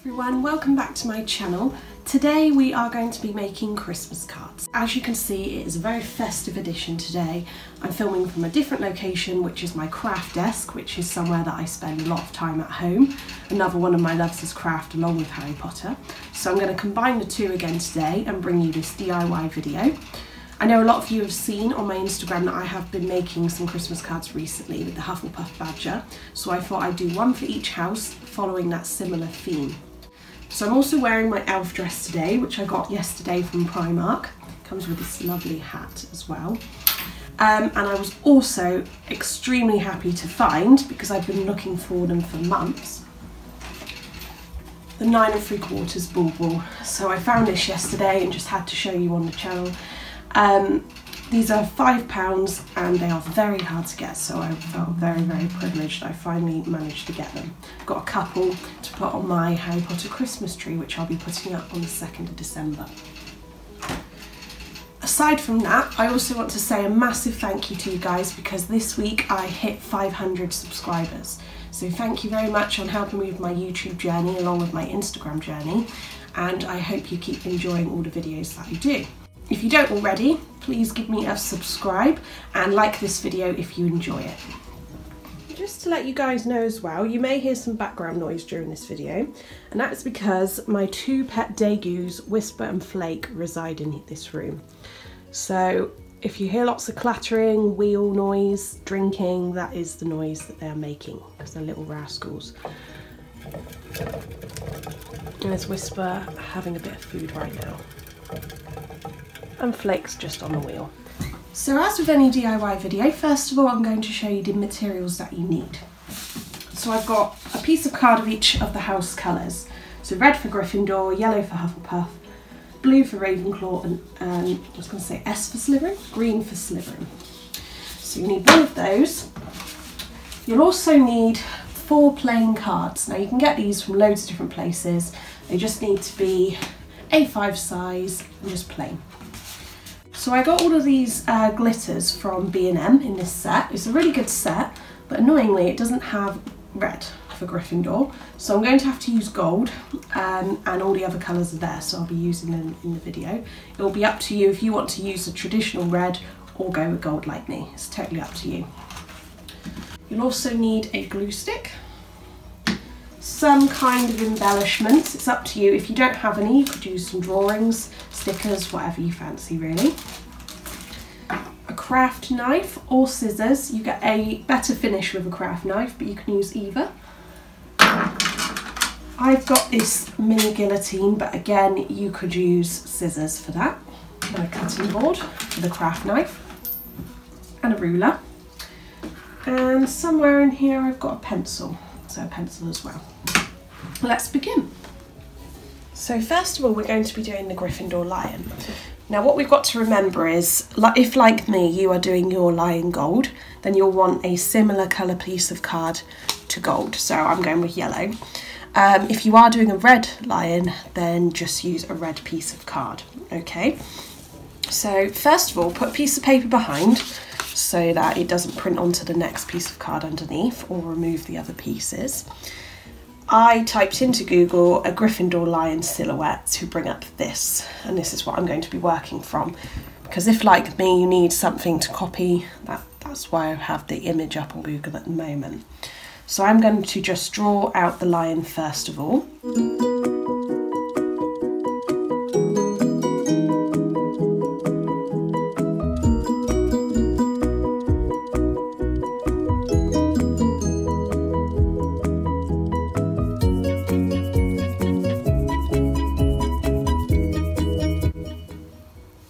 Everyone, welcome back to my channel. Today we are going to be making Christmas cards. As you can see, it is a very festive edition today. I'm filming from a different location, which is my craft desk, which is somewhere that I spend a lot of time at home. Another one of my loves is craft along with Harry Potter. So I'm going to combine the two again today and bring you this DIY video. I know a lot of you have seen on my Instagram that I have been making some Christmas cards recently with the Hufflepuff badger, so I thought I'd do one for each house following that similar theme. So I'm also wearing my elf dress today, which I got yesterday from Primark. It comes with this lovely hat as well. And I was also extremely happy to find, because I've been looking for them for months, the 9 3/4 bauble. So I found this yesterday and just had to show you on the channel. These are £5 and they are very hard to get, so I felt very privileged I finally managed to get them. I've got a couple to put on my Harry Potter Christmas tree, which I'll be putting up on the 2nd of December. Aside from that, I also want to say a massive thank you to you guys, because this week I hit 500 subscribers. So thank you very much on helping me with my YouTube journey along with my Instagram journey, and I hope you keep enjoying all the videos that I do. If you don't already, please give me a subscribe and like this video if you enjoy it. Just to let you guys know as well, you may hear some background noise during this video, and that's because my two pet degus, Whisper and Flake, reside in this room. So if you hear lots of clattering, wheel noise, drinking, that is the noise that they're making, because they're little rascals. And there's Whisper having a bit of food right now. And Flake's just on the wheel. So as with any DIY video, first of all I'm going to show you the materials that you need. So I've got a piece of card of each of the house colours. So red for Gryffindor, yellow for Hufflepuff, blue for Ravenclaw, and I was going to say S for Slytherin, green for Slytherin. So you need one of those. You'll also need 4 plain cards. Now you can get these from loads of different places. They just need to be A5 size and just plain. So I got all of these glitters from B&M in this set. It's a really good set, but annoyingly it doesn't have red for Gryffindor. So I'm going to have to use gold, and all the other colours are there, so I'll be using them in the video. It will be up to you if you want to use the traditional red or go with gold like me. It's totally up to you. You'll also need a glue stick, some kind of embellishments. It's up to you. If you don't have any, you could use some drawings, stickers, whatever you fancy really. A craft knife or scissors. You get a better finish with a craft knife, but you can use either. I've got this mini guillotine, but again you could use scissors for that. And a cutting board for the craft knife, and a ruler. And somewhere in here I've got a pencil, so a pencil as well. Let's begin. So first of all we're going to be doing the Gryffindor lion. Now what we've got to remember is, if like me you are doing your lion gold, then you'll want a similar colour piece of card to gold, so I'm going with yellow. If you are doing a red lion, then just use a red piece of card, okay? So first of all, put a piece of paper behind so that it doesn't print onto the next piece of card underneath or remove the other pieces. I typed into Google a Gryffindor lion silhouette to bring up this, and this is what I'm going to be working from, because if like me you need something to copy, that's why I have the image up on Google at the moment. So I'm going to just draw out the lion first of all.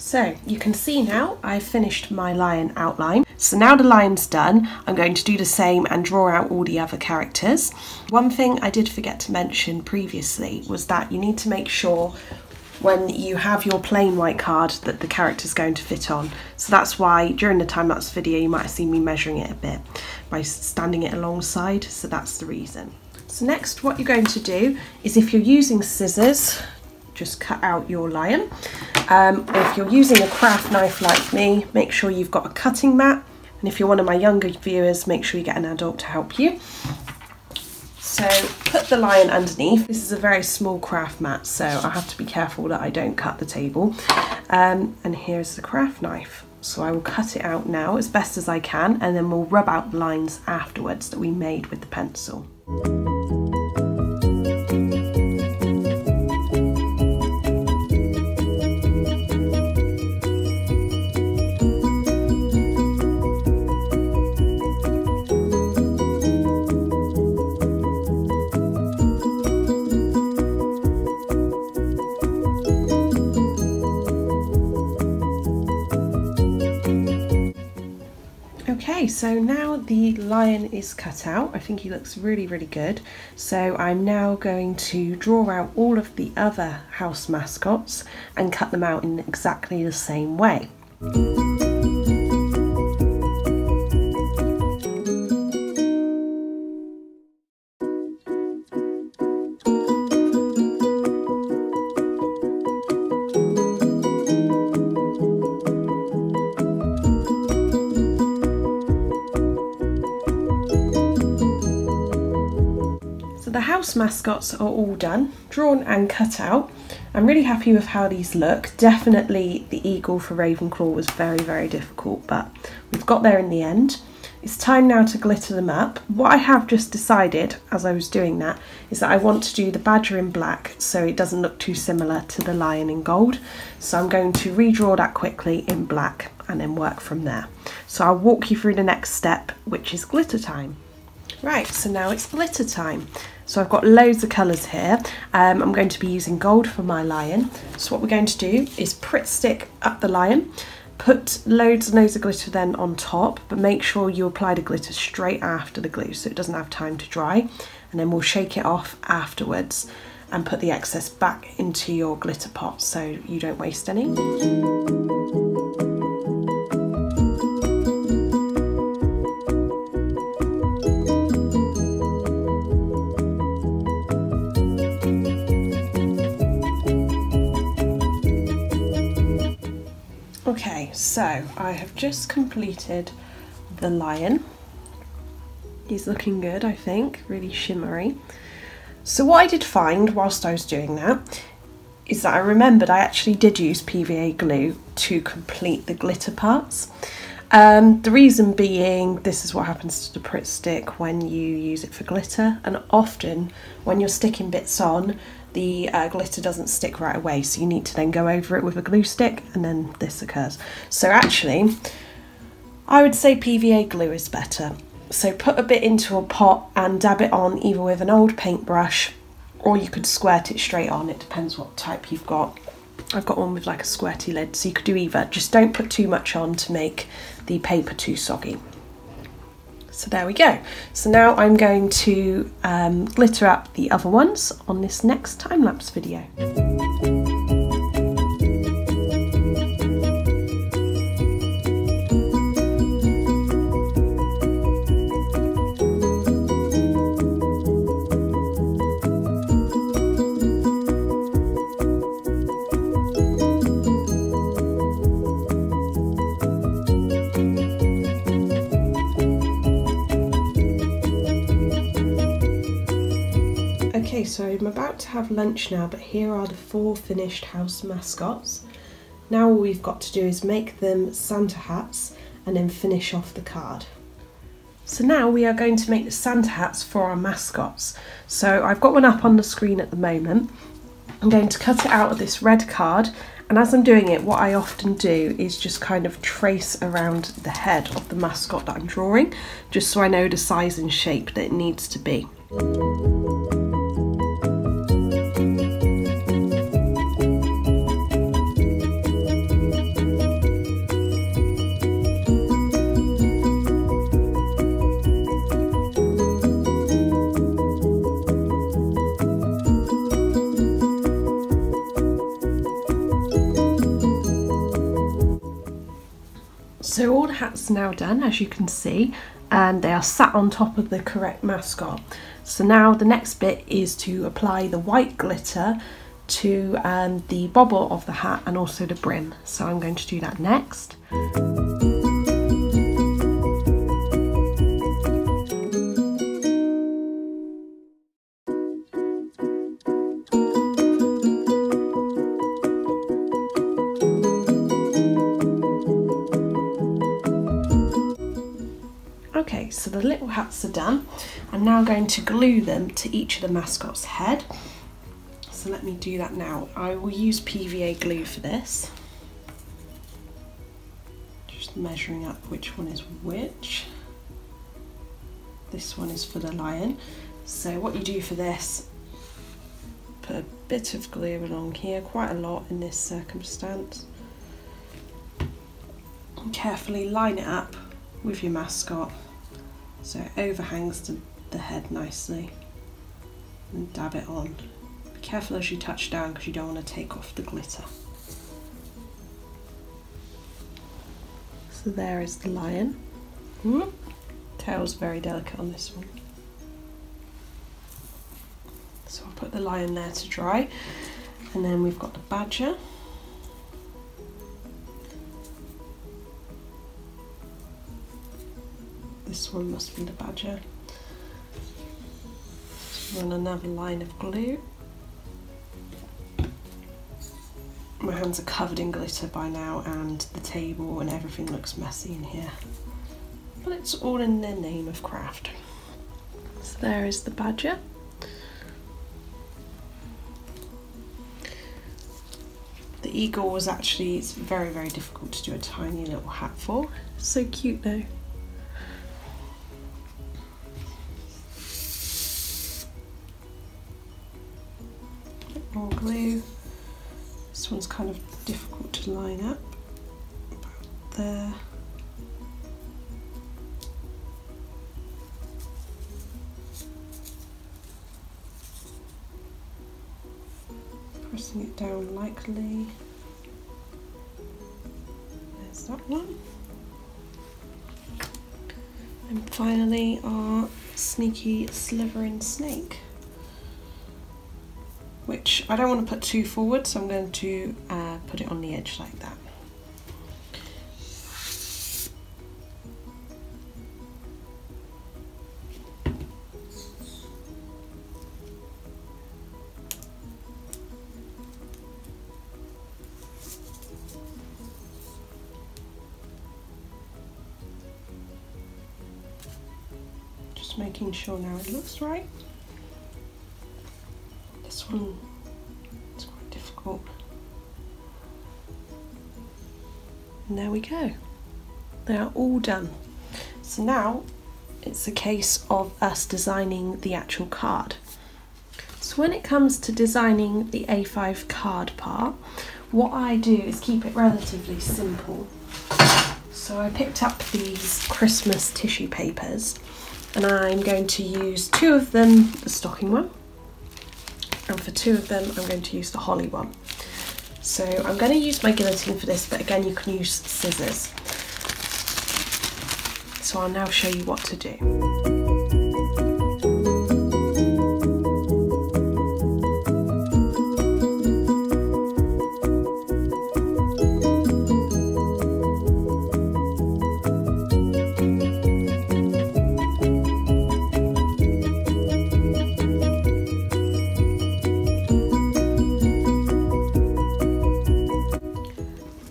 So you can see now I've finished my lion outline. So now the lion's done, I'm going to do the same and draw out all the other characters. One thing I did forget to mention previously was that you need to make sure when you have your plain white card that the character's going to fit on. So that's why during the time-lapse video you might have seen me measuring it a bit by standing it alongside, so that's the reason. So next what you're going to do is, if you're using scissors, just cut out your lion. Or if you're using a craft knife like me, make sure you've got a cutting mat, and if you're one of my younger viewers, make sure you get an adult to help you. So put the lion underneath. This is a very small craft mat, so I have to be careful that I don't cut the table. And here's the craft knife. So I will cut it out now as best as I can, and then we'll rub out the lines afterwards that we made with the pencil. Okay, so now the lion is cut out. I think he looks really, really good. So I'm now going to draw out all of the other house mascots and cut them out in exactly the same way. The house mascots are all done, drawn and cut out. I'm really happy with how these look. Definitely the eagle for Ravenclaw was very, very difficult, but we've got there in the end. It's time now to glitter them up. What I have just decided as I was doing that is that I want to do the badger in black so it doesn't look too similar to the lion in gold. So I'm going to redraw that quickly in black and then work from there. So I'll walk you through the next step, which is glitter time. Right, so now it's glitter time. So I've got loads of colours here. I'm going to be using gold for my lion. So what we're going to do is Pritt stick up the lion, put loads and loads of glitter then on top, but make sure you apply the glitter straight after the glue so it doesn't have time to dry. And then we'll shake it off afterwards and put the excess back into your glitter pot so you don't waste any. Okay, so I have just completed the lion. He's looking good, I think, really shimmery. So what I did find whilst I was doing that is that I remembered I actually did use PVA glue to complete the glitter parts. The reason being, this is what happens to the Pritt stick when you use it for glitter, and often when you're sticking bits on, the glitter doesn't stick right away, so you need to then go over it with a glue stick, and then this occurs. So actually, I would say PVA glue is better. So put a bit into a pot and dab it on either with an old paintbrush, or you could squirt it straight on. It depends what type you've got. I've got one with like a squirty lid, so you could do either. Just don't put too much on to make the paper too soggy. So there we go. So now I'm going to glitter up the other ones on this next time-lapse video. Okay, so I'm about to have lunch now, but here are the 4 finished house mascots. Now all we've got to do is make them Santa hats and then finish off the card. So now we are going to make the Santa hats for our mascots. So I've got one up on the screen at the moment. I'm going to cut it out of this red card, and as I'm doing it, what I often do is just kind of trace around the head of the mascot that I'm drawing, just so I know the size and shape that it needs to be. So all the hats are now done, as you can see, and they are sat on top of the correct mascot. So now the next bit is to apply the white glitter to the bobble of the hat and also the brim. So I'm going to do that next. so the little hats are done. I'm now going to glue them to each of the mascot's head. So let me do that now. I will use PVA glue for this. Just measuring up which one is which. This one is for the lion. So what you do for this, put a bit of glue along here, quite a lot in this circumstance. And carefully line it up with your mascot so it overhangs the head nicely, and dab it on. Be careful as you touch down because you don't want to take off the glitter. So there is the lion. Tail's very delicate on this one. So I'll put the lion there to dry, and then we've got the badger. This one must be the badger. Just run another line of glue. My hands are covered in glitter by now, and the table and everything looks messy in here. But it's all in the name of craft. So there is the badger. The eagle was actually, it's very, very difficult to do a tiny little hat for. So cute though. More glue. This one's kind of difficult to line up. About there. Pressing it down lightly. There's that one. And finally our sneaky slithering snake, which I don't want to put too forward, so I'm going to put it on the edge like that. Just making sure now it looks right. This one is quite difficult. And there we go. They are all done. So now it's a case of us designing the actual card. So when it comes to designing the A5 card part, what I do is keep it relatively simple. So I picked up these Christmas tissue papers, and I'm going to use 2 of them, the stocking one, and for 2 of them I'm going to use the holly one. So I'm going to use my guillotine for this, but again you can use scissors. So I'll now show you what to do.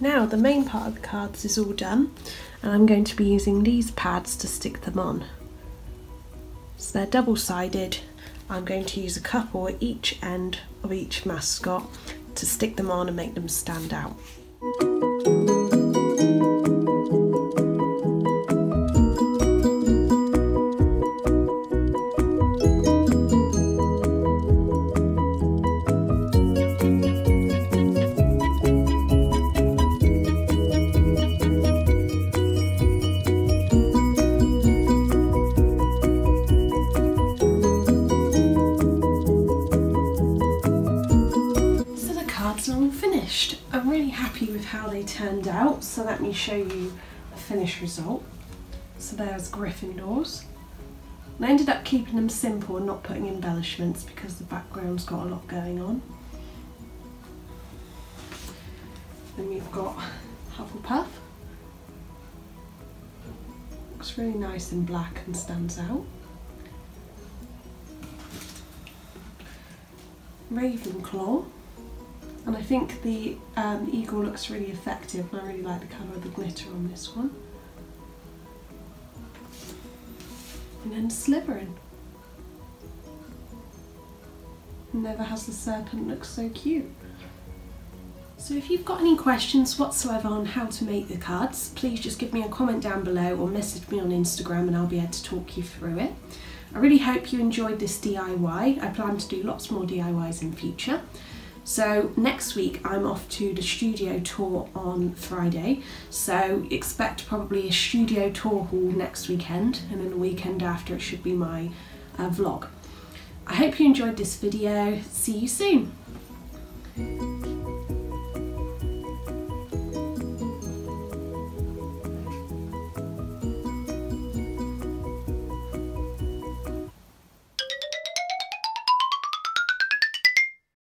Now the main part of the cards is all done, and I'm going to be using these pads to stick them on. So they're double-sided. I'm going to use a couple at each end of each mascot to stick them on and make them stand out. All finished. I'm really happy with how they turned out, so let me show you the finished result. So there's Gryffindors. And I ended up keeping them simple and not putting embellishments because the background's got a lot going on. Then we've got Hufflepuff. Looks really nice in black and stands out. Ravenclaw. And I think the eagle looks really effective, and I really like the colour of the glitter on this one. and then Slytherin. Never has the serpent looked so cute. So if you've got any questions whatsoever on how to make the cards, please just give me a comment down below or message me on Instagram and I'll be able to talk you through it. I really hope you enjoyed this DIY. I plan to do lots more DIYs in future. So next week I'm off to the studio tour on Friday, so expect probably a studio tour haul next weekend, and then the weekend after it should be my vlog. I hope you enjoyed this video. See you soon.